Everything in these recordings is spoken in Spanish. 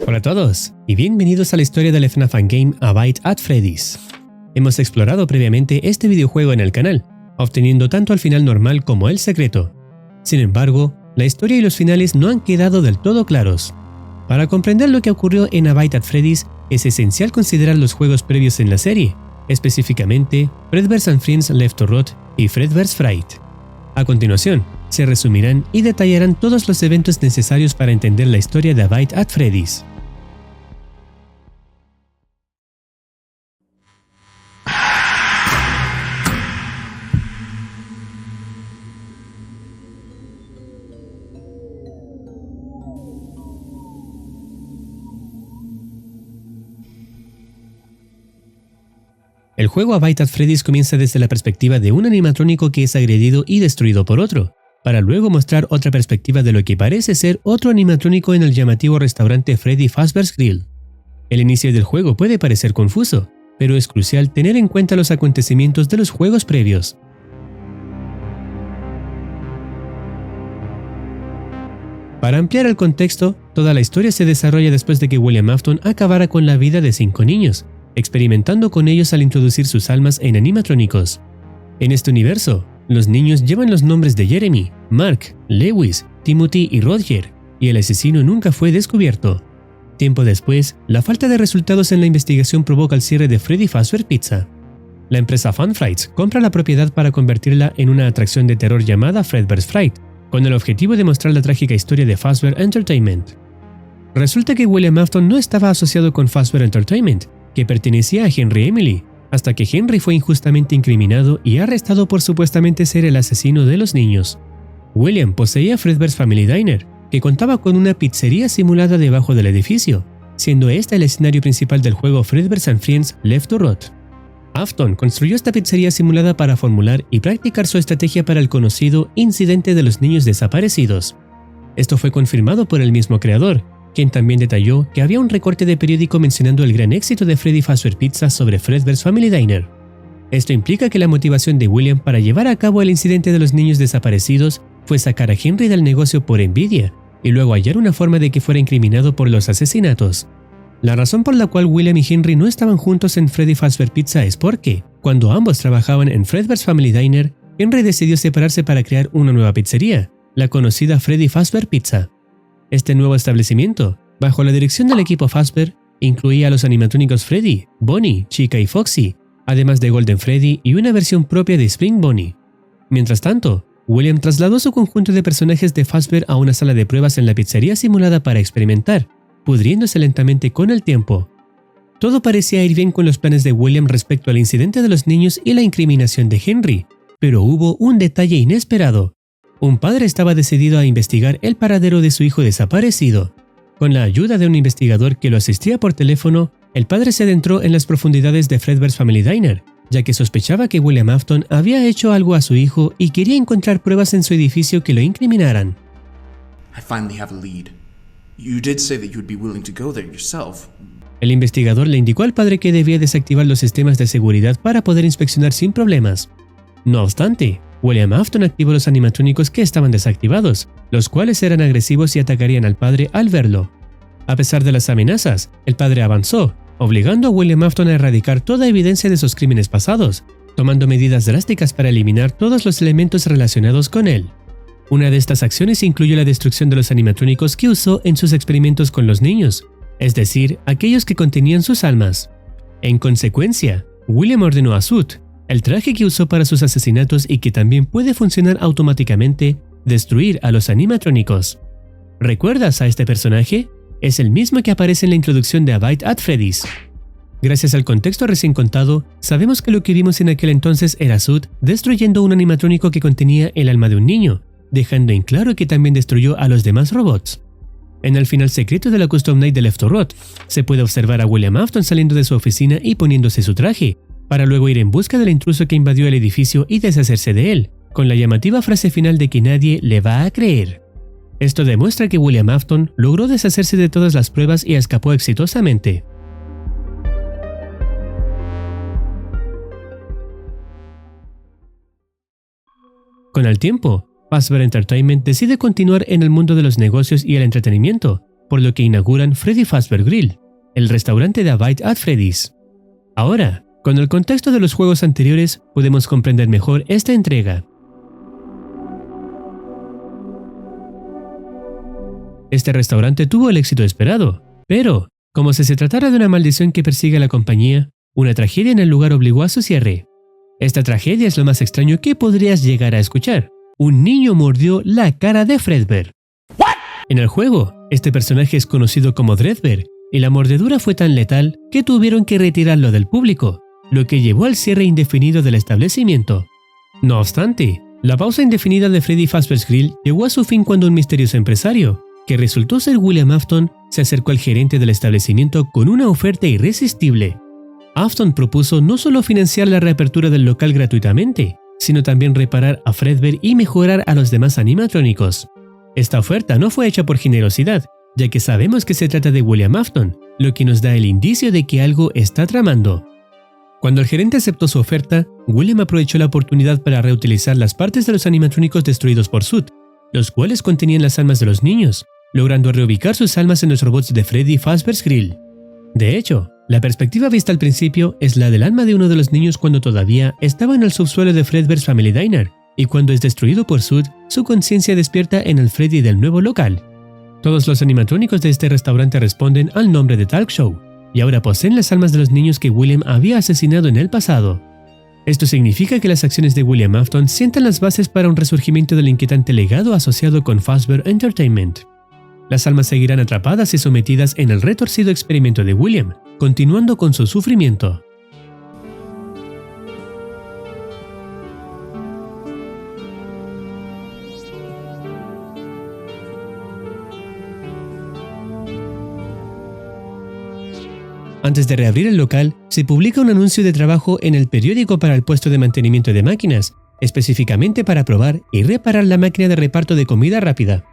Hola a todos, y bienvenidos a la historia del FNAF Game A Bite at Freddy's. Hemos explorado previamente este videojuego en el canal, obteniendo tanto el final normal como el secreto. Sin embargo, la historia y los finales no han quedado del todo claros. Para comprender lo que ocurrió en A Bite at Freddy's, es esencial considerar los juegos previos en la serie, específicamente Fredbear's and Friends Left to Rot y Fredbear's Fright. A continuación, se resumirán y detallarán todos los eventos necesarios para entender la historia de A Bite at Freddy's. El juego A Bite at Freddy's comienza desde la perspectiva de un animatrónico que es agredido y destruido por otro, para luego mostrar otra perspectiva de lo que parece ser otro animatrónico en el llamativo restaurante Freddy Fazbear's Grill. El inicio del juego puede parecer confuso, pero es crucial tener en cuenta los acontecimientos de los juegos previos. Para ampliar el contexto, toda la historia se desarrolla después de que William Afton acabara con la vida de 5 niños, experimentando con ellos al introducir sus almas en animatrónicos. En este universo, los niños llevan los nombres de Jeremy, Mark, Lewis, Timothy y Roger, y el asesino nunca fue descubierto. Tiempo después, la falta de resultados en la investigación provoca el cierre de Freddy Fazbear Pizza. La empresa Fun Frights compra la propiedad para convertirla en una atracción de terror llamada Fredbear's Fright, con el objetivo de mostrar la trágica historia de Fazbear Entertainment. Resulta que William Afton no estaba asociado con Fazbear Entertainment, que pertenecía a Henry Emily, hasta que Henry fue injustamente incriminado y arrestado por supuestamente ser el asesino de los niños. William poseía Fredbear's Family Diner, que contaba con una pizzería simulada debajo del edificio, siendo este el escenario principal del juego Fredbear's and Friends Left to Rot. Afton construyó esta pizzería simulada para formular y practicar su estrategia para el conocido incidente de los niños desaparecidos. Esto fue confirmado por el mismo creador, quien también detalló que había un recorte de periódico mencionando el gran éxito de Freddy Fazbear Pizza sobre Fredbear's Family Diner. Esto implica que la motivación de William para llevar a cabo el incidente de los niños desaparecidos fue sacar a Henry del negocio por envidia y luego hallar una forma de que fuera incriminado por los asesinatos. La razón por la cual William y Henry no estaban juntos en Freddy Fazbear Pizza es porque, cuando ambos trabajaban en Fredbear's Family Diner, Henry decidió separarse para crear una nueva pizzería, la conocida Freddy Fazbear Pizza. Este nuevo establecimiento, bajo la dirección del equipo Fazbear, incluía a los animatrónicos Freddy, Bonnie, Chica y Foxy, además de Golden Freddy y una versión propia de Spring Bonnie. Mientras tanto, William trasladó su conjunto de personajes de Fazbear a una sala de pruebas en la pizzería simulada para experimentar, pudriéndose lentamente con el tiempo. Todo parecía ir bien con los planes de William respecto al incidente de los niños y la incriminación de Henry, pero hubo un detalle inesperado. Un padre estaba decidido a investigar el paradero de su hijo desaparecido. Con la ayuda de un investigador que lo asistía por teléfono, el padre se adentró en las profundidades de Fredbear's Family Diner, ya que sospechaba que William Afton había hecho algo a su hijo y quería encontrar pruebas en su edificio que lo incriminaran. I finally have a lead. You did say that you would be willing to go there yourself. El investigador le indicó al padre que debía desactivar los sistemas de seguridad para poder inspeccionar sin problemas. No obstante, William Afton activó los animatrónicos que estaban desactivados, los cuales eran agresivos y atacarían al padre al verlo. A pesar de las amenazas, el padre avanzó, obligando a William Afton a erradicar toda evidencia de sus crímenes pasados, tomando medidas drásticas para eliminar todos los elementos relacionados con él. Una de estas acciones incluyó la destrucción de los animatrónicos que usó en sus experimentos con los niños, es decir, aquellos que contenían sus almas. En consecuencia, William ordenó a Soot, el traje que usó para sus asesinatos y que también puede funcionar automáticamente, destruir a los animatrónicos. ¿Recuerdas a este personaje? Es el mismo que aparece en la introducción de A Bite at Freddy's. Gracias al contexto recién contado, sabemos que lo que vimos en aquel entonces era Soot destruyendo un animatrónico que contenía el alma de un niño, dejando en claro que también destruyó a los demás robots. En el final secreto de la Custom Night de Left to Rot, se puede observar a William Afton saliendo de su oficina y poniéndose su traje, para luego ir en busca del intruso que invadió el edificio y deshacerse de él, con la llamativa frase final de que nadie le va a creer. Esto demuestra que William Afton logró deshacerse de todas las pruebas y escapó exitosamente. Con el tiempo, Fazbear Entertainment decide continuar en el mundo de los negocios y el entretenimiento, por lo que inauguran Freddy Fazbear Grill, el restaurante de A Bite at Freddy's. Ahora, con el contexto de los juegos anteriores, podemos comprender mejor esta entrega. Este restaurante tuvo el éxito esperado, pero, como si se tratara de una maldición que persigue a la compañía, una tragedia en el lugar obligó a su cierre. Esta tragedia es lo más extraño que podrías llegar a escuchar. Un niño mordió la cara de Fredbear. En el juego, este personaje es conocido como Dreadbear, y la mordedura fue tan letal que tuvieron que retirarlo del público, lo que llevó al cierre indefinido del establecimiento. No obstante, la pausa indefinida de Freddy Fazbear's Grill llegó a su fin cuando un misterioso empresario, que resultó ser William Afton, se acercó al gerente del establecimiento con una oferta irresistible. Afton propuso no solo financiar la reapertura del local gratuitamente, sino también reparar a Fredbear y mejorar a los demás animatrónicos. Esta oferta no fue hecha por generosidad, ya que sabemos que se trata de William Afton, lo que nos da el indicio de que algo está tramando. Cuando el gerente aceptó su oferta, William aprovechó la oportunidad para reutilizar las partes de los animatrónicos destruidos por Sud, los cuales contenían las almas de los niños, logrando reubicar sus almas en los robots de Freddy Fazbear's Grill. De hecho, la perspectiva vista al principio es la del alma de uno de los niños cuando todavía estaba en el subsuelo de Fredbear's Family Diner, y cuando es destruido por Sud, su conciencia despierta en el Freddy del nuevo local. Todos los animatrónicos de este restaurante responden al nombre de Talk Show, y ahora poseen las almas de los niños que William había asesinado en el pasado. Esto significa que las acciones de William Afton sientan las bases para un resurgimiento del inquietante legado asociado con Fazbear Entertainment. Las almas seguirán atrapadas y sometidas en el retorcido experimento de William, continuando con su sufrimiento. Antes de reabrir el local, se publica un anuncio de trabajo en el periódico para el puesto de mantenimiento de máquinas, específicamente para probar y reparar la máquina de reparto de comida rápida.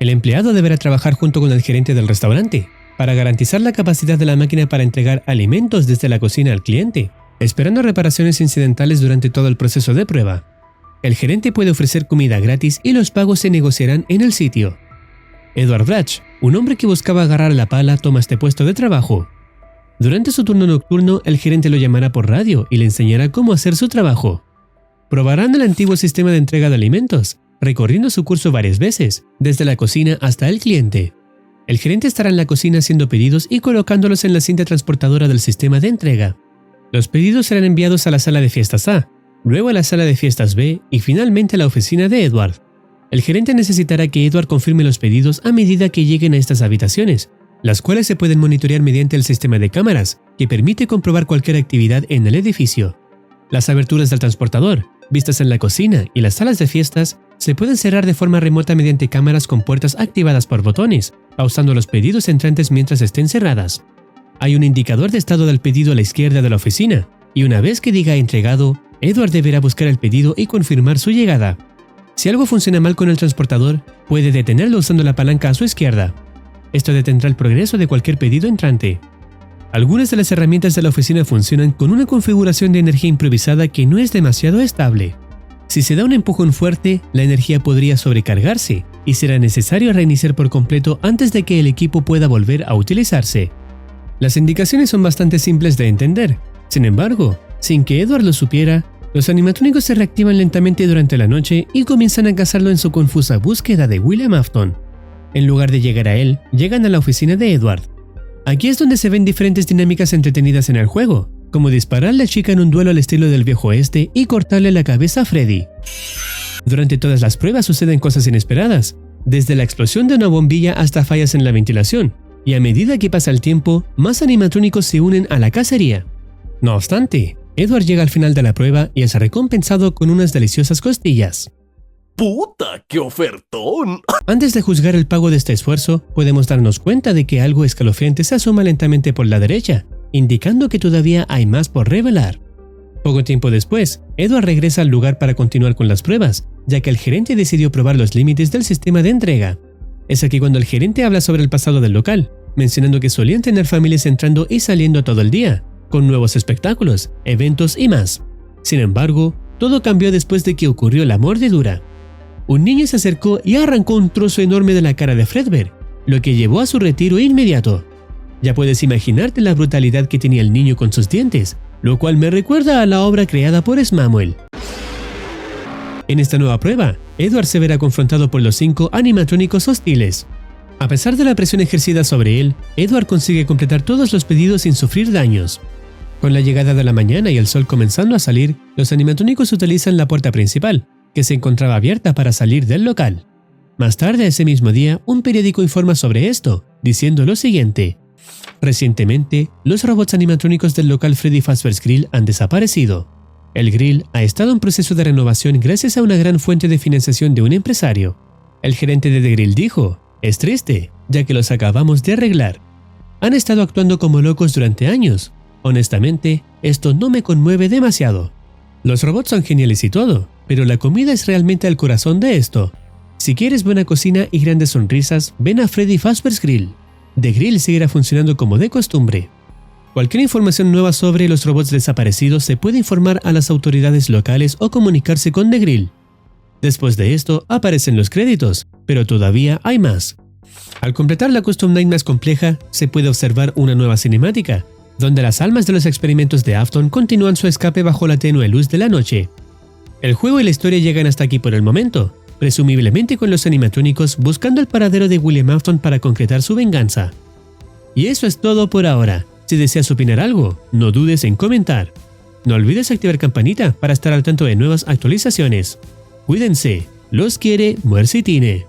El empleado deberá trabajar junto con el gerente del restaurante para garantizar la capacidad de la máquina para entregar alimentos desde la cocina al cliente, esperando reparaciones incidentales durante todo el proceso de prueba. El gerente puede ofrecer comida gratis y los pagos se negociarán en el sitio. Edward Bratch, un hombre que buscaba agarrar la pala, toma este puesto de trabajo. Durante su turno nocturno, el gerente lo llamará por radio y le enseñará cómo hacer su trabajo. Probarán el antiguo sistema de entrega de alimentos, recorriendo su curso varias veces, desde la cocina hasta el cliente. El gerente estará en la cocina haciendo pedidos y colocándolos en la cinta transportadora del sistema de entrega. Los pedidos serán enviados a la sala de fiestas A, luego a la sala de fiestas B y finalmente a la oficina de Edward. El gerente necesitará que Edward confirme los pedidos a medida que lleguen a estas habitaciones, las cuales se pueden monitorear mediante el sistema de cámaras, que permite comprobar cualquier actividad en el edificio. Las aberturas del transportador, vistas en la cocina y las salas de fiestas, se pueden cerrar de forma remota mediante cámaras con puertas activadas por botones, pausando los pedidos entrantes mientras estén cerradas. Hay un indicador de estado del pedido a la izquierda de la oficina, y una vez que diga entregado, Edward deberá buscar el pedido y confirmar su llegada. Si algo funciona mal con el transportador, puede detenerlo usando la palanca a su izquierda. Esto detendrá el progreso de cualquier pedido entrante. Algunas de las herramientas de la oficina funcionan con una configuración de energía improvisada que no es demasiado estable. Si se da un empujón fuerte, la energía podría sobrecargarse y será necesario reiniciar por completo antes de que el equipo pueda volver a utilizarse. Las indicaciones son bastante simples de entender. Sin embargo, sin que Edward lo supiera, los animatrónicos se reactivan lentamente durante la noche y comienzan a cazarlo en su confusa búsqueda de William Afton. En lugar de llegar a él, llegan a la oficina de Edward. Aquí es donde se ven diferentes dinámicas entretenidas en el juego, como dispararle a la chica en un duelo al estilo del viejo oeste y cortarle la cabeza a Freddy. Durante todas las pruebas suceden cosas inesperadas, desde la explosión de una bombilla hasta fallas en la ventilación, y a medida que pasa el tiempo, más animatrónicos se unen a la cacería. No obstante, Edward llega al final de la prueba y es recompensado con unas deliciosas costillas. ¡Puta, qué ofertón! Antes de juzgar el pago de este esfuerzo, podemos darnos cuenta de que algo escalofriante se asoma lentamente por la derecha, indicando que todavía hay más por revelar. Poco tiempo después, Edward regresa al lugar para continuar con las pruebas, ya que el gerente decidió probar los límites del sistema de entrega. Es aquí cuando el gerente habla sobre el pasado del local, mencionando que solían tener familias entrando y saliendo todo el día, con nuevos espectáculos, eventos y más. Sin embargo, todo cambió después de que ocurrió la mordedura. Un niño se acercó y arrancó un trozo enorme de la cara de Fredbear, lo que llevó a su retiro inmediato. Ya puedes imaginarte la brutalidad que tenía el niño con sus dientes, lo cual me recuerda a la obra creada por Smamuel. En esta nueva prueba, Edward se verá confrontado por los 5 animatrónicos hostiles. A pesar de la presión ejercida sobre él, Edward consigue completar todos los pedidos sin sufrir daños. Con la llegada de la mañana y el sol comenzando a salir, los animatrónicos utilizan la puerta principal, que se encontraba abierta para salir del local. Más tarde ese mismo día, un periódico informa sobre esto, diciendo lo siguiente: recientemente, los robots animatrónicos del local Freddy Fazbear's Grill han desaparecido. El grill ha estado en proceso de renovación gracias a una gran fuente de financiación de un empresario. El gerente de The Grill dijo: es triste, ya que los acabamos de arreglar. Han estado actuando como locos durante años. Honestamente, esto no me conmueve demasiado. Los robots son geniales y todo, pero la comida es realmente el corazón de esto. Si quieres buena cocina y grandes sonrisas, ven a Freddy Fazbear's Grill. The Grill seguirá funcionando como de costumbre. Cualquier información nueva sobre los robots desaparecidos se puede informar a las autoridades locales o comunicarse con The Grill. Después de esto aparecen los créditos, pero todavía hay más. Al completar la Custom Night más compleja, se puede observar una nueva cinemática, donde las almas de los experimentos de Afton continúan su escape bajo la tenue luz de la noche. El juego y la historia llegan hasta aquí por el momento, presumiblemente con los animatrónicos buscando el paradero de William Afton para concretar su venganza. Y eso es todo por ahora. Si deseas opinar algo, no dudes en comentar. No olvides activar campanita para estar al tanto de nuevas actualizaciones. Cuídense, los quiere Muercitine.